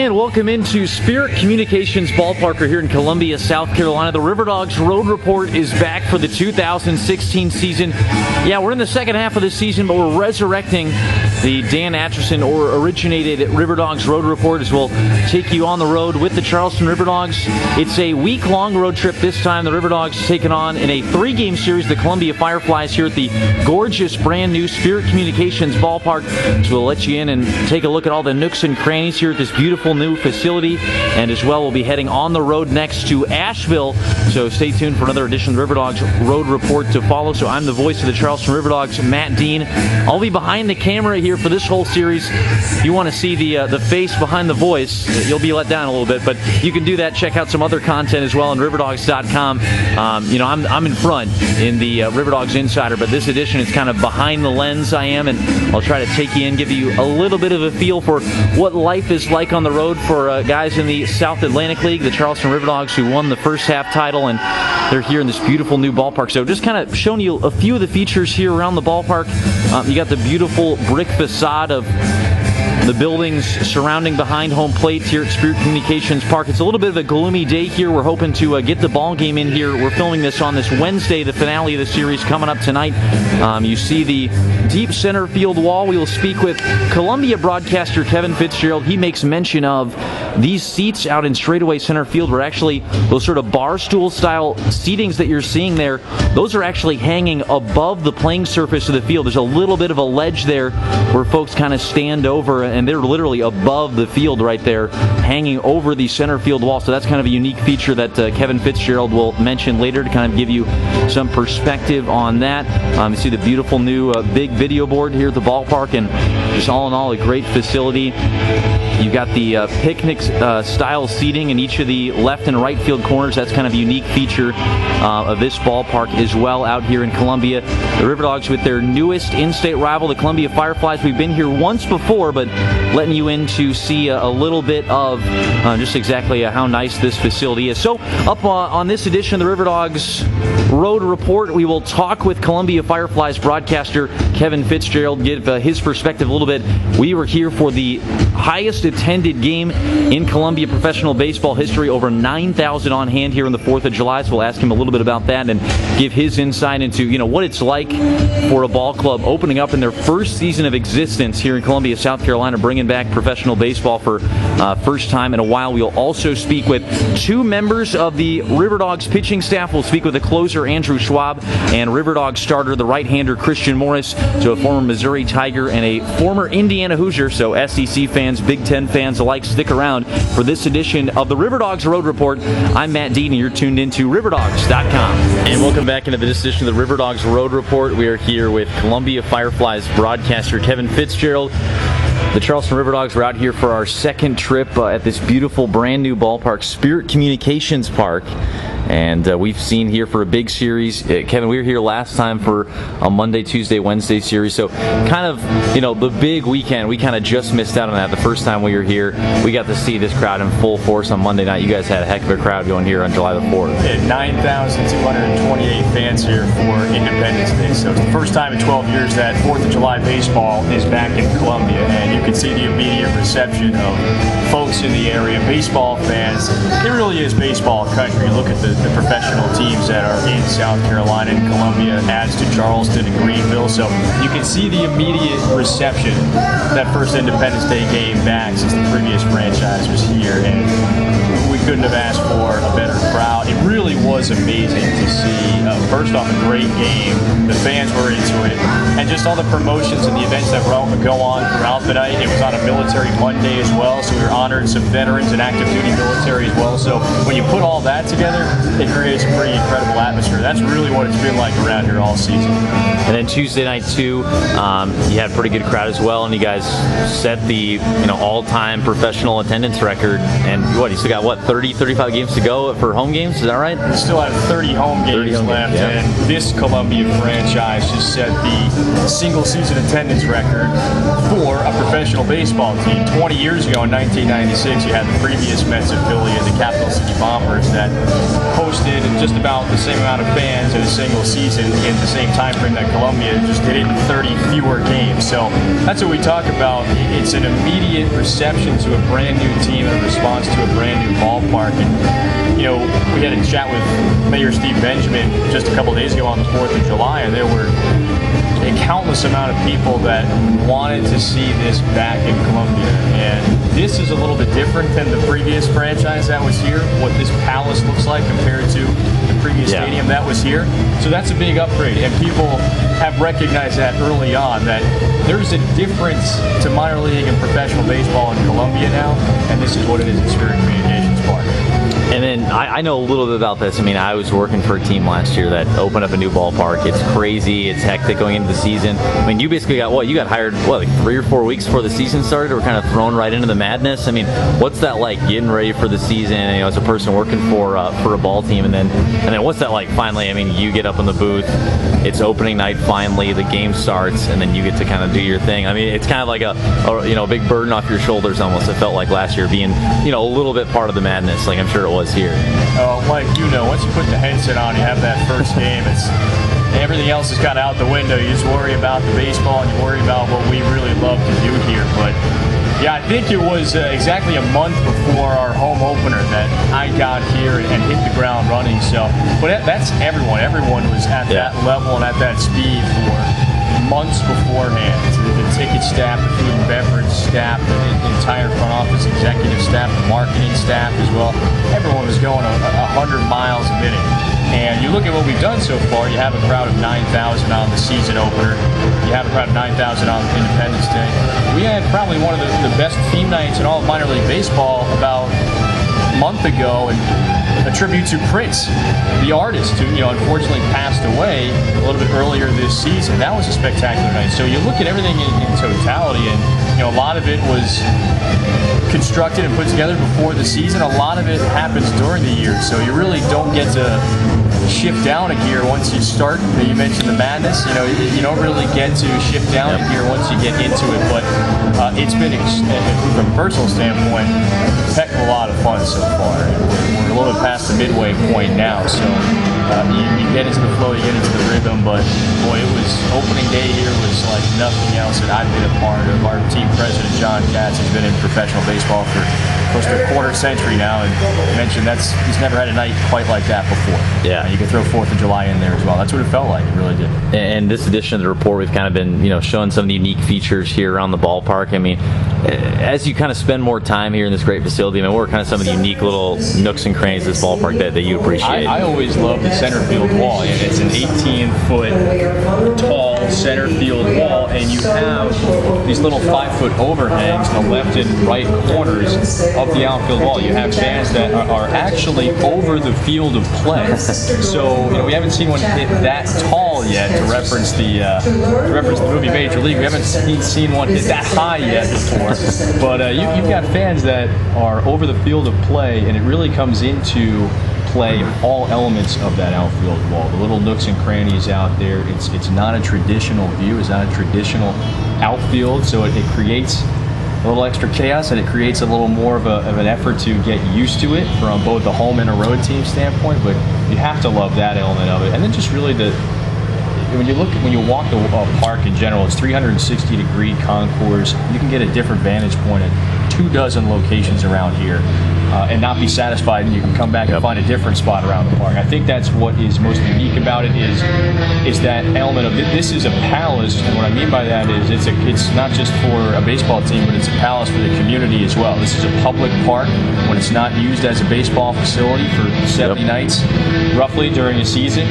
And welcome into Spirit Communications Ballpark. We're here in Columbia, South Carolina. The RiverDogs Road Report is back for the 2016 season. Yeah, we're in the second half of the season, but we're resurrecting the Dan Atchison originated RiverDogs Road Report as we'll take you on the road with the Charleston RiverDogs. It's a week-long road trip this time. The RiverDogs taking on in a 3-game series the Columbia Fireflies here at the gorgeous brand new Spirit Communications Ballpark. So we'll let you in and take a look at all the nooks and crannies here at this beautiful new facility, and as well we'll be heading on the road next to Asheville, so stay tuned for another edition of the RiverDogs Road Report to follow. So I'm the voice of the Charleston RiverDogs, Matt Dean. I'll be behind the camera here for this whole series. If you want to see the face behind the voice, you'll be let down a little bit, but you can do that. Check out some other content as well on RiverDogs.com. I'm in front in the RiverDogs Insider, but this edition is kind of behind the lens I am, and I'll try to take you in, give you a little bit of a feel for what life is like on the road for guys in the South Atlantic League, the Charleston RiverDogs, who won the first half title, and they're here in this beautiful new ballpark. So just kind of showing you a few of the features here around the ballpark. You got the beautiful brick facade of the buildings surrounding behind home plate here at Spirit Communications Park. It's a little bit of a gloomy day here. We're hoping to get the ball game in here. We're filming this on this Wednesday, the finale of the series coming up tonight. You see the deep center field wall. We will speak with Columbia broadcaster Kevin Fitzgerald. He makes mention of these seats out in straightaway center field were actually those sort of bar stool style seatings that you're seeing there. Those are actually hanging above the playing surface of the field. There's a little bit of a ledge there where folks kind of stand over, and they're literally above the field right there, hanging over the center field wall. So that's kind of a unique feature that Kevin Fitzgerald will mention later to kind of give you some perspective on that. You see the beautiful new big video board here at the ballpark, and just all in all a great facility. You've got the picnic style seating in each of the left and right field corners. That's kind of a unique feature of this ballpark as well out here in Columbia. The RiverDogs with their newest in-state rival, the Columbia Fireflies. We've been here once before, but letting you in to see a little bit of just exactly how nice this facility is. So up on this edition of the RiverDogs Road Report, we will talk with Columbia Fireflies broadcaster Kevin Fitzgerald, give his perspective a little bit. We were here for the highest attended game in Columbia professional baseball history, over 9,000 on hand here on the 4th of July. So we'll ask him a little bit about that and give his insight into what it's like for a ball club opening up in their first season of existence here in Columbia, South Carolina, bringing back professional baseball for first time in a while. We'll also speak with 2 members of the RiverDogs pitching staff. We'll speak with the closer Andrew Schwaab and RiverDogs starter, the right-hander Christian Morris, so a former Missouri Tiger and a former Indiana Hoosier. So SEC fans, Big Ten fans alike, stick around for this edition of the RiverDogs Road Report. I'm Matt Dean, and you're tuned into RiverDogs.com. And welcome back into this edition of the RiverDogs Road Report. We are here with Columbia Fireflies broadcaster Kevin Fitzgerald. The Charleston RiverDogs were out here for our second trip at this beautiful brand new ballpark, Spirit Communications Park. And we've seen here for a big series. Kevin, we were here last time for a Monday, Tuesday, Wednesday series. So kind of, the big weekend, we kind of just missed out on that. The first time we were here, we got to see this crowd in full force on Monday night. You guys had a heck of a crowd going here on July the 4th. Yeah, 9,228 fans here for Independence Day. So it's the first time in 12 years that 4th of July baseball is back in Columbia. And you can see the immediate reception of folks in the area, baseball fans. It really is baseball country. Look at the professional teams that are in South Carolina and Columbia, adds to Charleston and Greenville. So you can see the immediate reception that first Independence Day game back since the previous franchise was here. And we couldn't have asked for a better crowd. It really was amazing to see. First off, a great game. The fans were into it. And just all the promotions and the events that go on throughout the night. It was on a Military Monday as well, so we were honoring some veterans and active duty military as well. So when you put all that together, it creates a pretty incredible atmosphere. That's really what it's been like around here all season. And then Tuesday night too, you had a pretty good crowd as well, and you guys set the all-time professional attendance record. And you still got 30, 35 games to go for home games. Is that right? We still have 30 home games left, and this Columbia franchise just set the single-season attendance record for a professional baseball team. 20 years ago, in 1996, you had the previous Mets affiliate, the Capital City Bombers, that hosted just about the same amount of fans in a single season in the same time frame that Columbia just did it in 30 fewer games. So that's what we talk about. It's an immediate reception to a brand new team and a response to a brand new ballpark. And you know, we had a chat with Mayor Steve Benjamin just a couple of days ago on the 4th of July, and there were a countless amount of people that wanted to see this back in Columbia. And this is a little bit different than the previous franchise that was here, what this Palace looks like compared to the previous stadium that was here. So that's a big upgrade, and people have recognized that early on, that there's a difference to minor league and professional baseball in Columbia now, and this is what it is at Spirit Communications Park. And then I know a little bit about this. I mean, I was working for a team last year that opened up a new ballpark. It's crazy. It's hectic going into the season. I mean, you basically got you got hired, like 3 or 4 weeks before the season started, or kind of thrown right into the madness. I mean, what's that like, getting ready for the season, you know, as a person working for a ball team, and then what's that like finally? I mean, you get up in the booth, it's opening night finally, the game starts, and then you get to kind of do your thing. I mean, it's kind of like a you know, big burden off your shoulders almost. It felt like last year being, you know, a little bit part of the madness, like I'm sure it was here. Like, you know, once you put the headset on, you have that first game, it's everything else is kind of out the window. You just worry about the baseball, and you worry about what we really love to do here. But yeah, I think it was exactly a month before our home opener that I got here and hit the ground running. So, but that's everyone. Everyone was at that level and at that speed for months beforehand. The ticket staff, the food and beverage staff, the entire front office executive staff, the marketing staff as well. Everyone was going 100 miles a minute. And you look at what we've done so far, you have a crowd of 9,000 on the season opener. You have a crowd of 9,000 on Independence Day. We had probably one of the best theme nights in all of minor league baseball about a month ago, and a tribute to Prince, the artist, who, you know, unfortunately passed away a little bit earlier this season. That was a spectacular night. So you look at everything in totality, and you know, a lot of it was constructed and put together before the season. A lot of it happens during the year, so you really don't get to shift down a gear once you start. You mentioned the madness. You know, you don't really get to shift down a gear once you get into it. But it's been, from a personal standpoint, a heck of a lot of fun so far. We're a little bit past the midway point now, so you get into the flow, you get into the rhythm. But boy, it was opening day here was like nothing else that I've been a part of. Our team president John Katz has been in professional baseball for close to a quarter century now, and mentioned he's never had a night quite like that before. Yeah, you can throw 4th of July in there as well. That's what it felt like. It really did. And this edition of the report, we've kind of been, you know, showing some of the unique features here around the ballpark. I mean, as you kind of spend more time here in this great facility, I mean, what are kind of some of the unique little nooks and crannies of this ballpark that you appreciate? I always love the center field wall, and it's an 18-foot tall center field wall, and you have these little 5-foot overhangs in the left and right corners of the outfield wall. You have fans that are actually over the field of play. So, you know, we haven't seen one hit that tall yet, to reference the movie Major League. We haven't seen one hit that high yet before. But you've got fans that are over the field of play, and it really comes into play in all elements of that outfield wall. The little nooks and crannies out there. It's not a traditional view. It's not a traditional outfield, so it creates a little extra chaos, and it creates a little more of an effort to get used to it from both the home and a road team standpoint. But you have to love that element of it, and then just really when you walk the park in general, it's 360-degree concourse. You can get a different vantage point at 24 locations around here, and not be satisfied, and you can come back and find a different spot around the park. I think that's what is most unique about it, is that element of this is a palace, and what I mean by that is it's not just for a baseball team, but it's a palace for the community as well. This is a public park when it's not used as a baseball facility for 70 nights, roughly, during a season.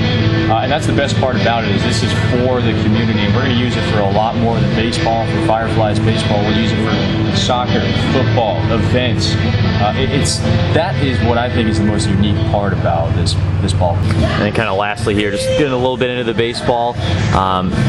And that's the best part about it, is this is for the community, and we're going to use it for a lot more than baseball. For Fireflies baseball, we'll use it for soccer, football, events, That is what I think is the most unique part about this ball. And then kind of lastly here, just getting a little bit into the baseball.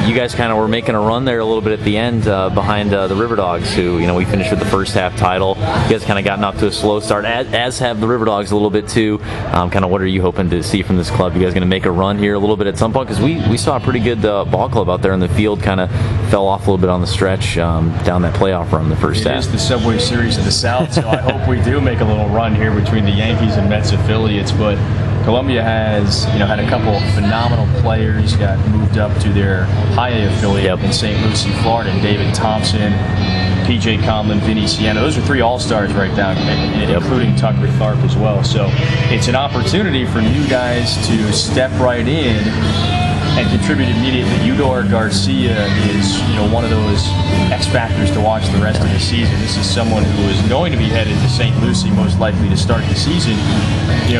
You guys kind of were making a run there a little bit at the end behind the RiverDogs, who, we finished with the first half title. You guys kind of gotten off to a slow start, as have the RiverDogs a little bit too. Kind of what are you hoping to see from this club? You guys going to make a run here a little bit at some point? Because we saw a pretty good ball club out there in the field, kind of fell off a little bit on the stretch down that playoff run the first half. It is the Subway Series of the South, so I hope we do make a little run here between the Yankees and Mets affiliates. But Columbia has, had a couple of phenomenal players, got moved up to their high A affiliate in St. Lucie, Florida, and David Thompson, P.J. Conlon, Vinny Sienna. Those are 3 all-stars right now, including Tucker Tharp as well. So it's an opportunity for new guys to step right in and contribute immediately. Eudor Garcia is, one of those X factors to watch the rest of the season. This is someone who is going to be headed to St. Lucie, most likely to start the season.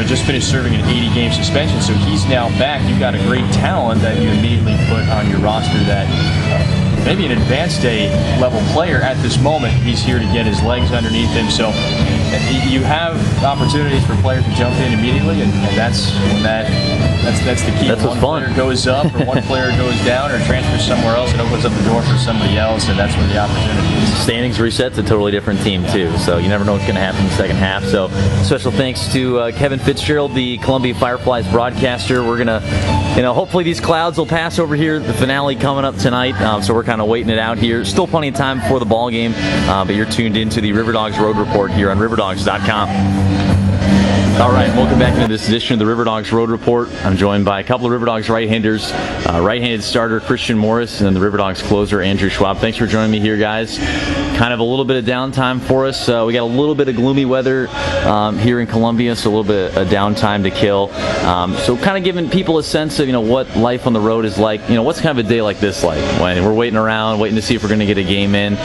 Just finished serving an 80-game suspension, so he's now back. You've got a great talent that you immediately put on your roster that maybe an advanced A level player at this moment. He's here to get his legs underneath him. So you have opportunities for players to jump in immediately, and that's the key. That's one fun. Player goes up, or one player goes down, or transfers somewhere else, and opens up the door for somebody else, and that's where the opportunity is. Standings reset's a totally different team too, so you never know what's going to happen in the second half. So special thanks to Kevin Fitzgerald, the Columbia Fireflies broadcaster. We're gonna, hopefully these clouds will pass over here. The finale coming up tonight, so we're kind of waiting it out here. Still plenty of time before the ball game, but you're tuned into the RiverDogs Road Report here on RiverDogs.com. All right, welcome back into this edition of the RiverDogs Road Report. I'm joined by a couple of RiverDogs right-handers, right-handed starter Christian Morris and the RiverDogs closer Andrew Schwaab. Thanks for joining me here, guys. Kind of a little bit of downtime for us. We got a little bit of gloomy weather here in Columbia, so a little bit of downtime to kill. So kind of giving people a sense of what life on the road is like. What's kind of a day like this like when we're waiting around, waiting to see if we're going to get a game in.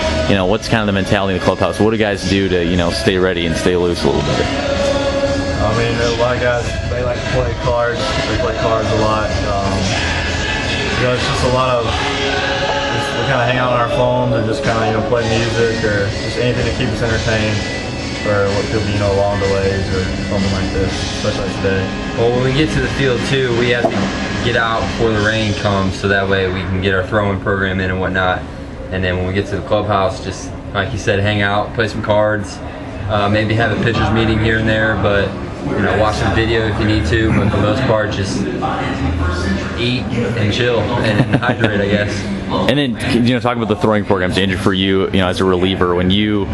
What's kind of the mentality in the clubhouse? What do guys do to stay ready and stay loose a little bit? I mean, a lot of guys, they like to play cards. They play cards a lot. It's just a lot of, we kind of hang out on our phones and just kind of, play music or just anything to keep us entertained for what could be, long delays or something like this, especially today. Well, when we get to the field too, we have to get out before the rain comes so that way we can get our throwing program in and whatnot. And then when we get to the clubhouse, just like you said, hang out, play some cards, maybe have a pitcher's meeting here and there, but watch some video if you need to, but for the most part, just eat and chill and hydrate, I guess. And then, talking about the throwing programs, Andrew, for you, as a reliever, when you,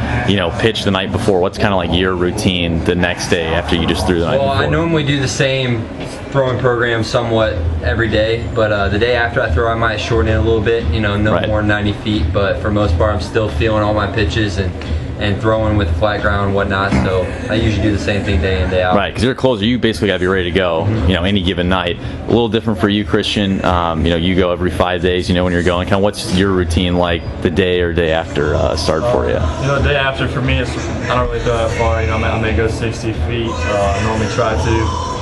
pitch the night before, what's kind of like your routine the next day after you just threw the night before? Well, I normally do the same throwing program somewhat every day, but the day after I throw, I might shorten it a little bit, no more than 90 feet, but for the most part, I'm still feeling all my pitches and throwing with the flat ground and whatnot, so I usually do the same thing day in, day out. Right, because you're a closer, you basically got to be ready to go, any given night. A little different for you, Christian. You go every 5 days, when you're going. Kind of what's your routine like the day or day after start for you? The day after for me, I don't really throw that far. I may go 60 feet. I normally try to.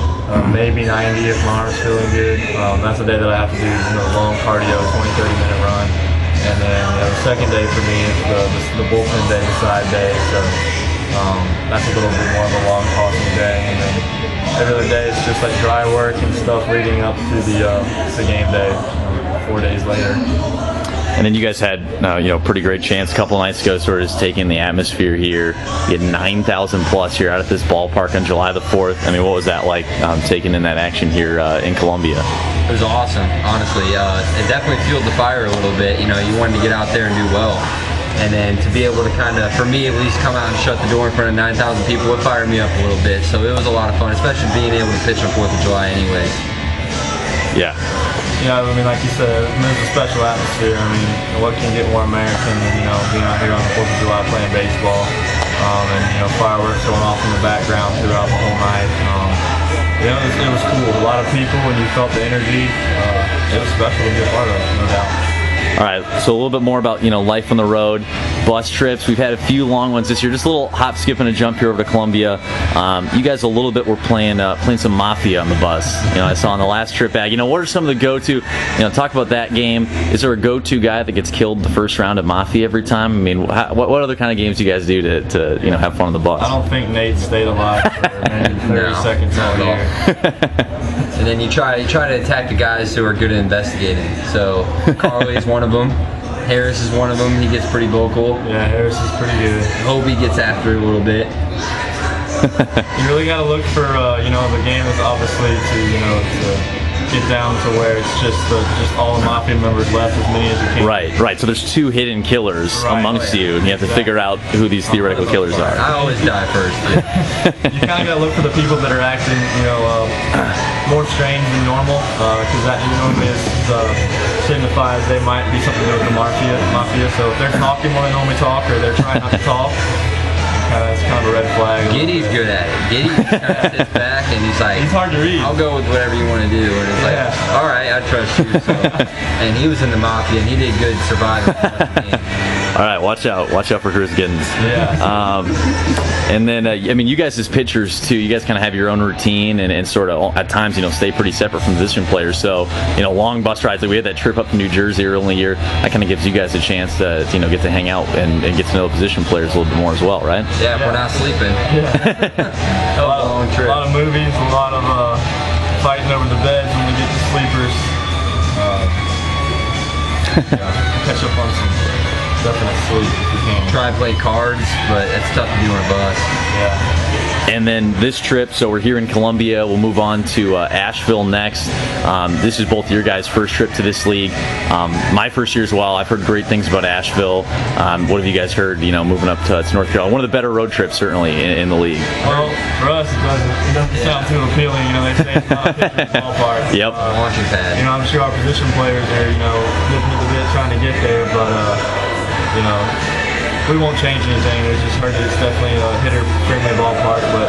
Maybe 90 if my arm's feeling good. That's the day that I have to do long cardio, 20-30 minute run. And then the second day for me is the bullpen day, the side day. So that's a little bit more of a long tossing day. And then every other day it's just like dry work and stuff leading up to the game day 4 days later. And then you guys had, pretty great chance a couple nights ago, sort of just taking the atmosphere here. You had 9,000 plus here out at this ballpark on July the 4th. I mean, what was that like, taking in that action here in Columbia? It was awesome, honestly. It definitely fueled the fire a little bit. You wanted to get out there and do well. And then to be able to kind of, for me at least, come out and shut the door in front of 9,000 people, it fired me up a little bit. So it was a lot of fun, especially being able to pitch on 4th of July anyways. Yeah. Like you said, it's a special atmosphere. What can get more American than, being out here on the 4th of July playing baseball, and, fireworks going off in the background throughout the whole night. It was cool. A lot of people, and you felt the energy. It was special to be a part of, no doubt. All right, so a little bit more about life on the road. bus trips. We've had a few long ones this year. Just a little hop, skip, and a jump here over to Columbia. You guys a little bit were playing some Mafia on the bus. I saw on the last trip back. What are some of the go-to? Talk about that game. Is there a go-to guy that gets killed the first round of Mafia every time? I mean, what other kind of games do you guys do to have fun on the bus? I don't think Nate stayed alive for maybe 30 seconds out here. And then you try to attack the guys who are good at investigating. So Carly is one of them. Harris is one of them. He gets pretty vocal. Yeah, Harris is pretty good. Hobie gets after it a little bit. You really got to look for, the game is obviously to get down to where it's just all the Mafia members left, as many as you can. Right. So there's 2 hidden killers amongst you, and you have to figure out who these theoretical killers are. I always die first. You kind of got to look for the people that are acting, more strange than normal, because that normally signifies they might be something to do with the Mafia. So if they're talking more than they normally talk, or they're trying not to talk, it's kind of a red flag. Giddy's good at it. Giddy kind of sits back and he's like, he's hard to read. I'll go with whatever you want to do. And it's like, all right, I trust you. So. And he was in the Mafia and he did good surviving. All right, watch out for Chris Giddens. Yeah. And then, you guys as pitchers too, you guys kind of have your own routine and sort of at times, stay pretty separate from the position players. So, long bus rides. Like we had that trip up to New Jersey early in the year. That kind of gives you guys a chance to, get to hang out and get to know the position players a little bit more as well, right? Yeah, we're not sleeping. A lot of movies, a lot of fighting over the beds when we get to sleepers. Catch up on some definite sleep if you can. Try and play cards, but it's tough to do on a bus. Yeah. And then this trip, so we're here in Columbia. We'll move on to Asheville next. This is both your guys' first trip to this league. My first year as well. I've heard great things about Asheville. What have you guys heard, moving up to North Carolina? One of the better road trips, certainly, in the league. Well, for us, it doesn't sound too appealing. They say it's not a pitcher's ballpark. Yep. Launching pad. I'm sure our position players are, nipping at the bit trying to get there, but, we won't change anything. It's definitely a hitter-friendly ballpark, but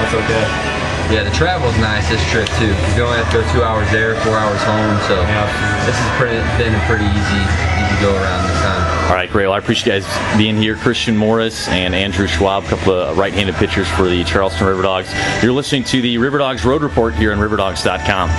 that's okay. Yeah, the travel's nice this trip too. You only have to go 2 hours there, 4 hours home, so this has been a pretty easy go around this time. All right, great. Well, I appreciate you guys being here. Christian Morris and Andrew Schwaab, a couple of right-handed pitchers for the Charleston RiverDogs. You're listening to the RiverDogs Road Report here on RiverDogs.com.